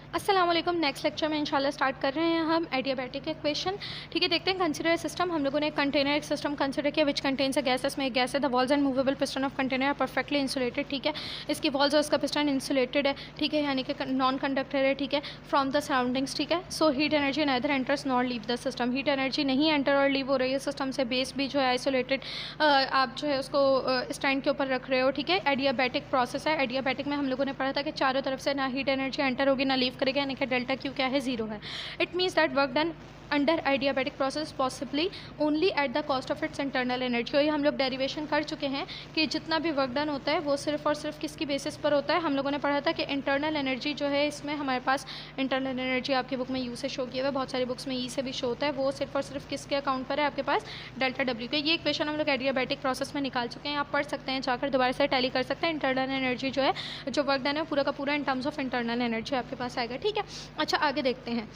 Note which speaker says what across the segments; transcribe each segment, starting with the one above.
Speaker 1: अस्सलाम वालेकुम। Next lecture में इंशाल्लाह स्टार्ट कर रहे हैं हम एडियाबैटिक इक्वेशन। ठीक है, देखते हैं कंसीडर सिस्टम। हम लोगों ने कंटेनर एक सिस्टम कंसीडर किया विच कंटेन्स अ गैस। इसमें एक गैस है, the walls and movable piston of container are perfectly insulated. ठीक है, इसकी वॉल्स और इसका पिस्टन इंसुलेटेड है। ठीक है, यानी कि नॉन कंडक्टर है। ठीक है, फ्रॉम द सराउंडिंग्स। ठीक है, so heat energy neither enters nor leave the system. Heat energy नहीं एंटर और लीव हो रही है सिस्टम से। बेस भी जो है आइसोलेटेड, आप जो है उसको स्टैंड के ऊपर रख रहे हो। ठीक है, एडियाबैटिक प्रोसेस है। एडियाबैटिक में हम लोगों ने पढ़ा था कि चारों तरफ से ना हीट एनर्जी एंटर होगी ना लीव करेगा, यानी कि डेल्टा क्यू क्या है, जीरो है। It means that work done under adiabatic process possibly only at the cost of its internal energy. और ये हम लोग डेरिवेशन कर चुके हैं कि जितना भी वर्क डन होता है वो सिर्फ और सिर्फ किसकी बेसिस पर होता है। हम लोगों ने पढ़ा था कि इंटरनल एनर्जी जो है, इसमें हमारे पास इंटरनल एनर्जी आपकी बुक में यू से शो किया हुआ है, बहुत सारी बुक्स में ई से भी शो होता है। वो सिर्फ और सिर्फ किसके अकाउंट पर है, आपके पास डेल्टा डब्ल्यू के। ये इक्वेशन हम लोग एडियाबैटिक प्रोसेस में निकाल चुके हैं। आप पढ़ सकते हैं, जाकर दोबारा से टैली कर सकते हैं। इंटरनल एनर्जी जो है, जो वर्क डन है पूरा का पूरा in terms of internal energy आपके पास आएगा। ठीक है, अच्छा आगे देखते हैं।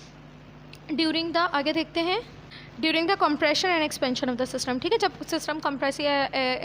Speaker 1: ड्यूरिंग द आगे देखते हैं during the compression and expansion of the system. ठीक है, जब सिस्टम कंप्रेस या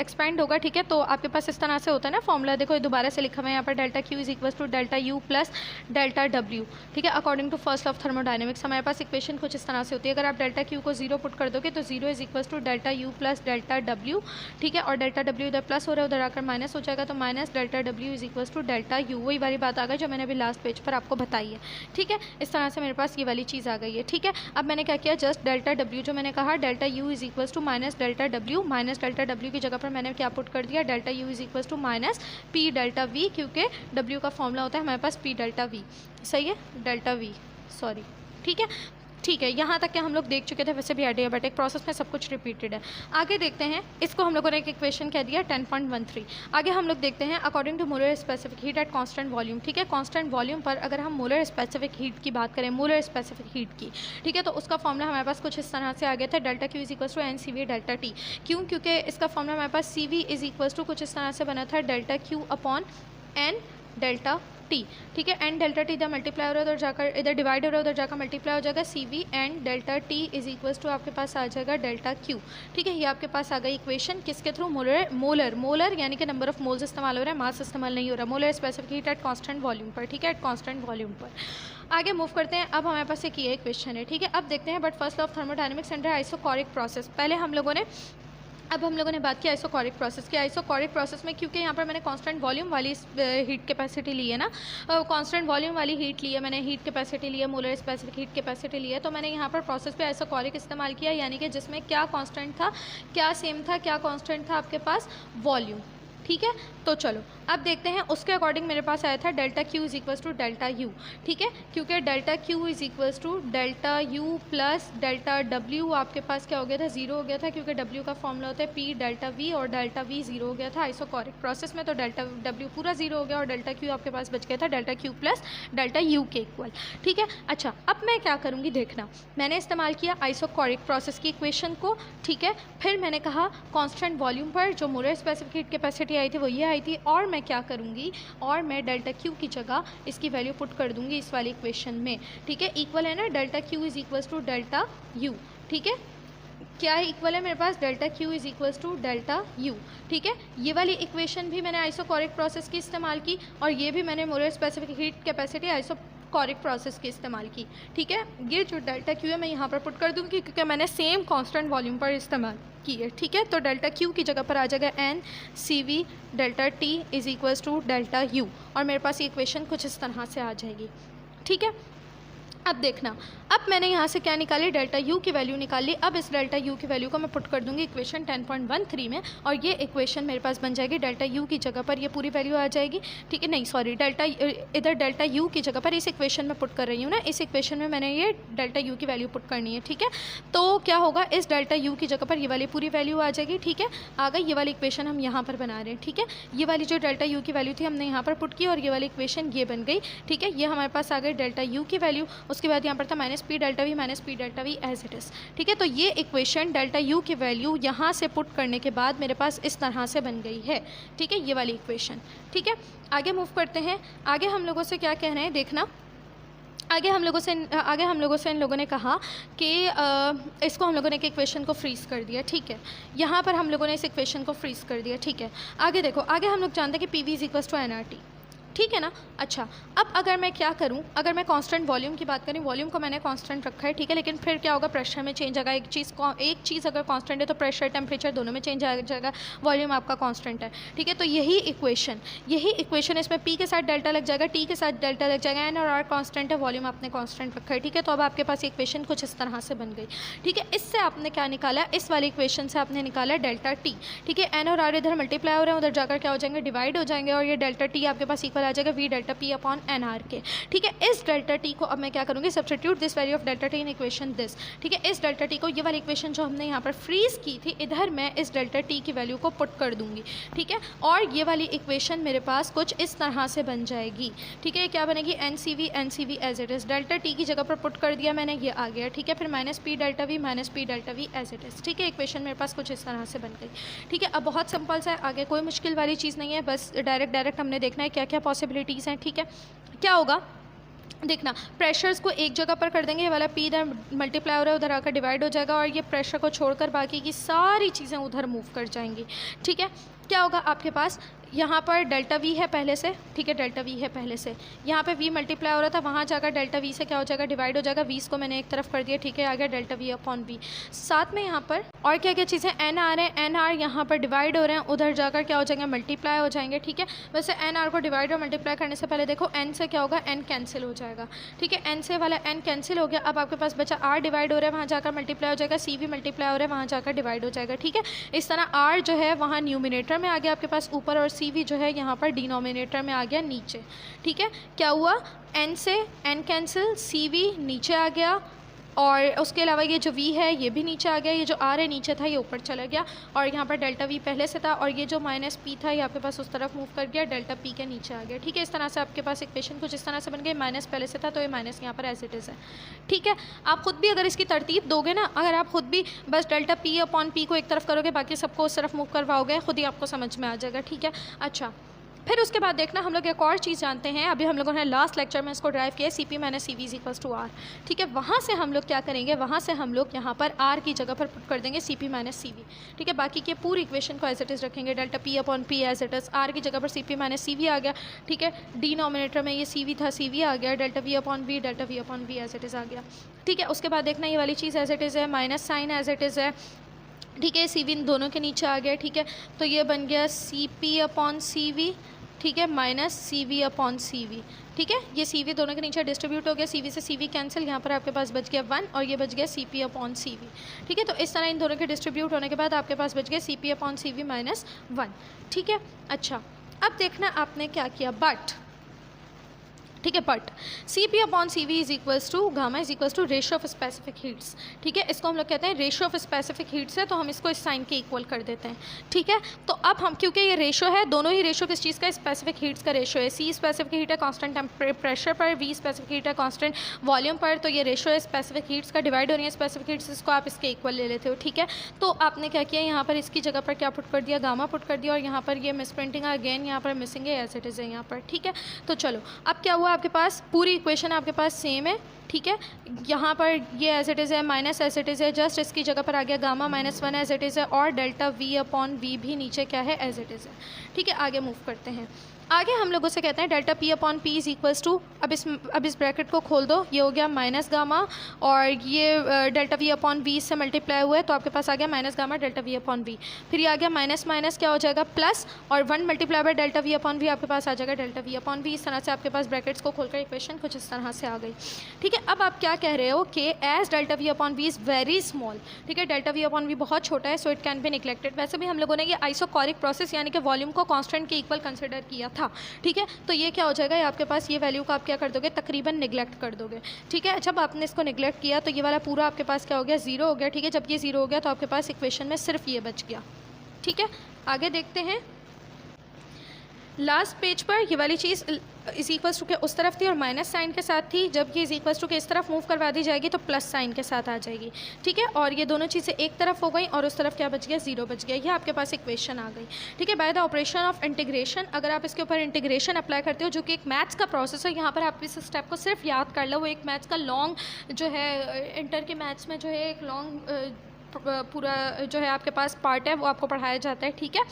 Speaker 1: एक्सपेंड होगा, ठीक है, तो आपके पास इस तरह से होता है ना फॉर्मूला। देखो ये दोबारा से लिखा हुआ है यहाँ पर, delta Q is equal to delta U plus delta W. ठीक है, according to first law of thermodynamics हमारे पास इक्वेशन कुछ इस तरह से होती है। अगर आप डेल्टा क्यू को जीरो पुट कर दोगे तो zero is equal to delta U plus delta W. ठीक है, और डेल्टा डब्ल्यू इधर प्लस हो रहा है, उधर आकर माइनस हो जाएगा, तो minus delta W is equal to delta U. वही वाली बात आ गई जो मैंने अभी लास्ट पेज पर आपको बताई है। ठीक है, इस तरह से मेरे पास ये वाली चीज़ आ गई है। ठीक है, अब मैंने क्या किया, जस्ट डेल्टा डब्ल्यू जो मैंने कहा, delta U is equal to minus delta W. Minus delta W की जगह पर मैंने क्या पुट कर दिया, delta U is equal to minus P delta V, क्योंकि डब्ल्यू का फॉर्मूला होता है हमारे पास पी डेल्टा वी। सही है, डेल्टा वी, सॉरी। ठीक है, ठीक है, यहाँ तक के हम लोग देख चुके थे। वैसे भी एडियाबैटिक प्रोसेस में सब कुछ रिपीटेड है। आगे देखते हैं, इसको हम लोगों ने एक इक्वेशन कह दिया 10.13। आगे हम लोग देखते हैं according to molar specific heat at constant volume. ठीक है, कांस्टेंट वॉल्यूम पर अगर हम मोलर स्पेसिफिक हीट की बात करें, मोलर स्पेसिफिक हीट की, ठीक है, तो उसका फॉर्मूला हमारे पास कुछ इस तरह से आ गया था, delta Q is equal to N C V delta T. क्यों, क्योंकि इसका फॉर्मूला हमारे पास C V is equal to कुछ इस तरह से बना था, delta Q upon N delta T. ठीक है, एन डेल्टा टी इधर मल्टीप्लाई हो रहा है, उधर जाकर इधर डिवाइड हो रहा है, उधर जाकर मल्टीप्लाई हो जाएगा। C V N delta T is equals to आपके पास आ जाएगा डेल्टा क्यू। ठीक है, ये आपके पास आ गई इक्वेशन किसके थ्रू, मोलर यानी कि नंबर ऑफ मोल्स इस्तेमाल हो रहा है, मास इस्तेमाल नहीं हो रहा। Molar specific heat at constant volume पर। ठीक है, एट कांस्टेंट वॉल्यूम पर। आगे मूव करते हैं। अब हमारे पास एक ये इक्वेशन है। ठीक है, अब देखते हैं but first law of thermodynamics under isochoric process. पहले हम लोगों ने बात की आइसोकोरिक प्रोसेस की। आइसोकोरिक प्रोसेस में क्योंकि यहाँ पर मैंने कांस्टेंट वॉल्यूम वाली हीट कैपेसिटी ली है ना, कांस्टेंट वॉल्यूम वाली हीट ली है मैंने, हीट कैपेसिटी ली है, मोलर स्पेसिफिक हीट कैपेसिटी ली है, तो मैंने यहाँ पर प्रोसेस पे आइसोकोरिक इस्तेमाल किया, यानी कि जिसमें क्या कांस्टेंट था, क्या सेम था, क्या कांस्टेंट था आपके पास, वॉल्यूम। ठीक है, तो चलो अब देखते हैं। उसके अकॉर्डिंग मेरे पास आया था delta Q is equals to delta U. ठीक है, क्योंकि delta Q is equals to delta U plus delta W आपके पास क्या हो गया था, जीरो हो गया था, क्योंकि डब्ल्यू का फॉर्मूला होता है पी डेल्टा वी, और डेल्टा वी जीरो हो गया था आइसोकोरिक प्रोसेस में, तो डेल्टा डब्ल्यू पूरा जीरो हो गया और डेल्टा क्यू आपके पास बच गया था delta Q plus delta U के इक्वल। ठीक है, अच्छा अब मैं क्या करूँगी देखना, मैंने इस्तेमाल किया आइसोकोरिक प्रोसेस की इक्वेशन को। ठीक है, फिर मैंने कहा कॉन्स्टेंट वॉल्यूम पर जो molar specific heat capacity I थी वो ये आई थी, और मैं क्या करूँगी, और मैं डेल्टा क्यू की जगह इसकी वैल्यू पुट कर दूँगी इस वाली इक्वेशन में। ठीक है, इक्वल है ना, delta Q is equals to delta U. ठीक है, क्या है इक्वल है मेरे पास, delta Q is equals to delta U. ठीक है, ये वाली इक्वेशन भी मैंने आइसोकोरिक प्रोसेस की इस्तेमाल की, और ये भी मैंने molar specific heat capacity isochoric process की इस्तेमाल की। ठीक है, ये जो डेल्टा क्यू है मैं यहाँ पर पुट कर दूँगी, क्योंकि मैंने सेम कांस्टेंट वॉल्यूम पर इस्तेमाल की है। ठीक है, तो डेल्टा क्यू की जगह पर आ जाएगा N C V delta T is equals to delta U, और मेरे पास ये इक्वेशन कुछ इस तरह से आ जाएगी। ठीक है, अब देखना, अब मैंने यहाँ से क्या निकाली, डेल्टा यू की वैल्यू निकाली। अब इस डेल्टा यू की वैल्यू को मैं पुट कर दूँगी इक्वेशन 10.13 में, और ये इक्वेशन मेरे पास बन जाएगी, डेल्टा यू की जगह पर ये पूरी वैल्यू आ जाएगी। ठीक है, नहीं सॉरी, इधर डेल्टा यू की जगह पर इस इक्वेशन में पुट कर रही हूँ ना, इस इक्वेशन में मैंने ये डेल्टा यू की वैल्यू पुट करनी है। ठीक है, तो क्या होगा, इस डेल्टा यू की जगह पर ये वाली पूरी वैल्यू आ जाएगी। ठीक है, आ गई, ये वाली इक्वेशन हम यहाँ पर बना रहे हैं। ठीक है, ये वाली जो डेल्टा यू की वैल्यू थी हमने यहाँ पर पुट की, और ये वाली इक्वेशन ये बन गई। ठीक है, ये हमारे पास आ गई डेल्टा यू की वैल्यू। उसके बाद यहाँ पर था minus P delta V as it is. ठीक है, तो ये इक्वेशन डेल्टा यू की वैल्यू यहाँ से पुट करने के बाद मेरे पास इस तरह से बन गई है। ठीक है, ये वाली इक्वेशन। ठीक है, आगे मूव करते हैं। आगे हम लोगों से क्या कह रहे हैं देखना, आगे हम लोगों से इन लोगों ने कहा कि इसको हम लोगों ने एक इक्वेशन को फ्रीज़ कर दिया। ठीक है, यहाँ पर हम लोगों ने इस इक्वेशन को फ्रीज़ कर दिया। ठीक है, आगे देखो, आगे हम लोग जानते हैं कि P V is equals to N R T. ठीक है ना। अच्छा, अब अगर मैं क्या करूं, अगर मैं कांस्टेंट वॉल्यूम की बात करूं, वॉल्यूम को मैंने कांस्टेंट रखा है, ठीक है, लेकिन फिर क्या होगा, प्रेशर में चेंज आएगा। एक चीज़ अगर कांस्टेंट है तो प्रेशर टेम्परेचर दोनों में चेंज आ जाएगा, वॉल्यूम आपका कांस्टेंट है, ठीक है। तो यही इक्वेशन इसमें पी के साथ डेल्टा लग जाएगा, टी के साथ डेल्टा लग जाएगा, एन और आर कांस्टेंट है, वॉल्यूम आपने कांस्टेंट रखा है, ठीक है। तो अब आपके पास इक्वेशन कुछ इस तरह से बन गई, ठीक है। इससे आपने क्या निकाला, इस वाली इक्वेशन से आपने निकाला डेल्टा टी, ठीक है। एन और आर इधर मल्टीप्लाई हो रहे हैं, उधर जाकर क्या हो जाएंगे, डिवाइड हो जाएंगे, और ये डेल्टा टी आपके पास इक्वल आ जाएगा V delta P upon N R के, ठीक है। इस डेल्टा टी को अब मैं क्या करूँगी, substitute this value of delta T in equation this, ठीक है। इस डेल्टा टी को, ये वाली इक्वेशन जो हमने यहाँ पर फ्रीज की थी, इधर मैं इस डेल्टा टी की वैल्यू को पुट कर दूंगी, ठीक है। और ये वाली इक्वेशन मेरे पास कुछ इस तरह से बन जाएगी, ठीक है। क्या बनेगी, N C V as it is, delta T की जगह पर पुट कर दिया मैंने, ये आ गया, ठीक है। फिर minus P delta V as it is, ठीक है। इक्वेशन मेरे पास कुछ इस तरह से बन गई, ठीक है। अब बहुत सिंपल सा है, आगे कोई मुश्किल वाली चीज़ नहीं है, बस डायरेक्ट हमने देखना है क्या क्या पॉसिबिलिटीज़ हैं, ठीक है। क्या होगा देखना, प्रेशर्स को एक जगह पर कर देंगे, ये वाला पी इधर मल्टीप्लाई हो रहा है, उधर आकर डिवाइड हो जाएगा, और ये प्रेशर को छोड़कर बाकी की सारी चीज़ें उधर मूव कर जाएंगी, ठीक है। क्या होगा आपके पास, यहाँ पर डेल्टा वी है पहले से, ठीक है, डेल्टा वी है पहले से, यहाँ पे वी मल्टीप्लाई हो रहा था, वहाँ जाकर डेल्टा वी से क्या हो जाएगा, डिवाइड हो जाएगा, वीस को मैंने एक तरफ कर दिया, ठीक है, आ गया डेल्टा वी अपॉन वी। साथ में यहाँ पर और क्या क्या चीज़ें, एन आर है, एन आर यहाँ पर डिवाइड हो रहे हैं, उधर जाकर क्या हो जाएंगे, मल्टीप्लाई हो जाएंगे, ठीक है। वैसे एन आर को डिवाइड और मल्टीप्लाई करने से पहले देखो एन से क्या होगा, एन कैंसिल हो जाएगा, ठीक है। एन से वाला एन कैंसिल हो गया, अब आपके पास बचा आर डिवाइड हो रहा है, वहाँ जाकर मल्टीप्लाई हो जाएगा, सी भी मल्टीप्लाई हो रहा है, वहाँ जाकर डिवाइड हो जाएगा, ठीक है। इस तरह आर जो है वहाँ न्यूमिनेटर में आ गया आपके पास ऊपर, और सी वी जो है यहाँ पर डिनोमिनेटर में आ गया नीचे, ठीक है। क्या हुआ, एन से एन कैंसिल, सी वी नीचे आ गया, और उसके अलावा ये जो v है ये भी नीचे आ गया, ये जो r है नीचे था ये ऊपर चला गया, और यहाँ पर डेल्टा v पहले से था, और ये जो माइनस p था ये आपके पास उस तरफ मूव कर गया, डेल्टा p के नीचे आ गया, ठीक है। इस तरह से आपके पास इक्वेशन कुछ इस तरह से बन गई, माइनस पहले से था तो ये माइनस यहाँ पर एज इट इज़ है, ठीक है। आप खुद भी अगर इसकी तरतीब दोगे ना, अगर आप खुद भी बस डेल्टा p अपॉन p को एक तरफ करोगे, बाकी सबको उस तरफ मूव करवाओगे, खुद ही आपको समझ में आ जाएगा, ठीक है। अच्छा, फिर उसके बाद देखना, हम लोग एक और चीज़ जानते हैं, अभी हम लोगों ने लास्ट लेक्चर में इसको ड्राइव किया, C P minus C V is equals to R, ठीक है। वहाँ से हम लोग क्या करेंगे, वहाँ से हम लोग यहाँ पर आर की जगह पर पुट कर देंगे C P minus C V, ठीक है। बाकी की पूरी इक्वेशन को एज इट इज़ रखेंगे, delta P upon P as it is, R की जगह पर C P minus C V आ गया, ठीक है। डिनोमिनेटर में ये सी वी था, सी वी आ गया, delta V upon V as it is आ गया, ठीक है। उसके बाद देखना, ये वाली चीज़ एज इट इज़ है, minus sign as it is है, ठीक है। सी वी दोनों के नीचे आ गया, ठीक है। तो ये बन गया C P upon C V, ठीक है, minus C V upon C V, ठीक है। ये सी वी दोनों के नीचे डिस्ट्रीब्यूट हो गया, सी वी से सी वी कैंसिल, यहाँ पर आपके पास बच गया 1, और ये बच गया C P upon C V, ठीक है। तो इस तरह इन दोनों के डिस्ट्रीब्यूट होने के बाद आपके पास बच गया C P upon C V minus 1, ठीक है। अच्छा, अब देखना आपने क्या किया, बट, ठीक है, but C P upon C V is equals to gamma is equals to ratio of specific heats, ठीक है। इसको हम लोग कहते हैं रेशियो ऑफ स्पेसिफिक हीट्स है, तो हम इसको इस साइन के इक्वल कर देते हैं, ठीक है। तो अब हम, क्योंकि ये रेशियो है, दोनों ही रेशियो किस चीज़ का, स्पेसिफिक हीट्स का रेशियो है, सी स्पेसिफिक हीट है कांस्टेंट प्रेशर पर, वी स्पेसिफिक हीट है कांस्टेंट वॉल्यूम पर, तो ये रेशियो है स्पेसिफिक हीट्स का, डिवाइड हो रही है स्पेसिफिक हीट्स, इसको आप इसके इक्वल ले लेते हो, ठीक है। तो आपने क्या किया, यहाँ पर इसकी जगह पर क्या पुट कर दिया, गामा पुट कर दिया, और यहाँ पर ये मिस प्रिंटिंग अगेन यहाँ पर मिसिंग है, एज इट इज़ है यहाँ पर, ठीक है। तो चलो, अब क्या हुआ, आपके पास पूरी इक्वेशन आपके पास सेम है, ठीक है। यहाँ पर ये एज इट इज़ है, माइनस एज इट इज़ है, जस्ट इसकी जगह पर आ गया gamma minus 1 as it is है, और डेल्टा वी अपॉन वी भी नीचे क्या है, एज इट इज़ है, ठीक है। आगे मूव करते हैं, आगे हम लोग उसे कहते हैं delta P upon P is equals to, अब इस ब्रैकेट को खोल दो, ये हो गया माइनस गामा, और ये डेल्टा वी अपॉन वी से मल्टीप्लाई हुआ है, तो आपके पास आ गया minus gamma delta V upon V, फिर ये आ गया माइनस माइनस क्या हो जाएगा प्लस, और 1 multiply by delta V upon V आपके पास आ जाएगा डेल्टा वी अपॉन वी। इस तरह से आपके पास ब्रैकेट्स को खोलकर इक्वेशन कुछ इस तरह से आ गई, ठीक है। अब आप क्या कह रहे हो कि as delta V upon V is very small, ठीक है, डेल्टा वी अपॉन वी बहुत छोटा है, so it can be neglected. वैसे भी हम लोगों ने ये आइसोकोरिक प्रोसेस यानी कि वॉल्यूम को कांस्टेंट के इक्वल कंसिडर किया था, ठीक है। तो ये क्या हो जाएगा, ये आपके पास ये वैल्यू का आप क्या कर दोगे, तकरीबन निगलेक्ट कर दोगे, ठीक है। जब आपने इसको निगलेक्ट किया तो ये वाला पूरा आपके पास क्या हो गया, 0 हो गया, ठीक है। जब ये 0 हो गया तो आपके पास इक्वेशन में सिर्फ ये बच गया, ठीक है। आगे देखते हैं, लास्ट पेज पर ये वाली चीज़ इज इक्वल्स टू के उस तरफ थी और माइनस साइन के साथ थी, जब ये इज इक्वल्स टू के इस तरफ मूव करवा दी जाएगी तो प्लस साइन के साथ आ जाएगी, ठीक है। और ये दोनों चीज़ें एक तरफ हो गई और उस तरफ क्या बच गया, 0 बच गया, ये आपके पास इक्वेशन आ गई, ठीक है। By the operation of integration, अगर आप इसके ऊपर इंटीग्रेशन अप्लाई करते हो जो कि एक मैथ्स का प्रोसेस है, यहाँ पर आप इस स्टेप को सिर्फ याद कर लो, वो एक मैथ्स का लॉन्ग जो है इंटर के मैथ्स में जो है एक लॉन्ग पूरा जो है आपके पास पार्ट है वो आपको पढ़ाया जाता है, ठीक है।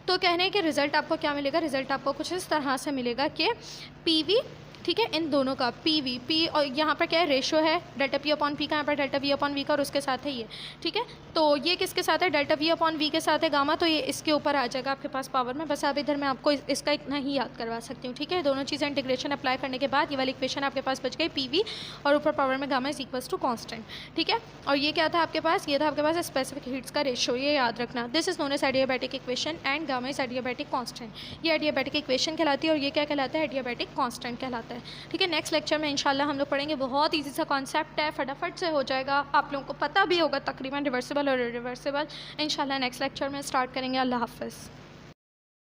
Speaker 1: तो कहने कि रिज़ल्ट आपको क्या मिलेगा, रिज़ल्ट आपको कुछ इस तरह से मिलेगा कि पी ठीक है, इन दोनों का पी और यहाँ पर क्या है, रेशो है डेल्टा पी अपॉन पी का, यहाँ पर डेल्टा वी अपॉन वी का और उसके साथ है ये, ठीक है। तो ये किसके साथ है, डेल्टा वी अपॉन वी के साथ है गामा, तो ये इसके ऊपर आ जाएगा आपके पास पावर में। बस अब इधर मैं आपको इसका इतना ही याद करवा सकती हूँ, ठीक है। दोनों चीज़ें इंटीग्रेशन अप्लाई करने के बाद ये वाली इक्वेशन आपके पास बच गई, पी वी और ऊपर पावर में gamma is equals to constant, ठीक है। और ये क्या था आपके पास, ये था आपके पास स्पेसिफिक हीट्स का रेशो, ये याद रखना। This is known as adiabatic equation and gamma is adiabatic constant. ये एडियाबैटिक इक्वेशन कहलाती है और ये क्या कहलाता है, एडियाबैटिक कॉन्स्टेंट कहलाता है, ठीक है। नेक्स्ट लेक्चर में इंशाल्लाह हम लोग पढ़ेंगे, बहुत इजी सा कॉन्सेप्ट है, फटाफट से हो जाएगा, आप लोगों को पता भी होगा तकरीबन रिवर्सिबल और इरिवर्सिबल। इंशाल्लाह नेक्स्ट लेक्चर में स्टार्ट करेंगे। अल्लाह हाफ़िज़।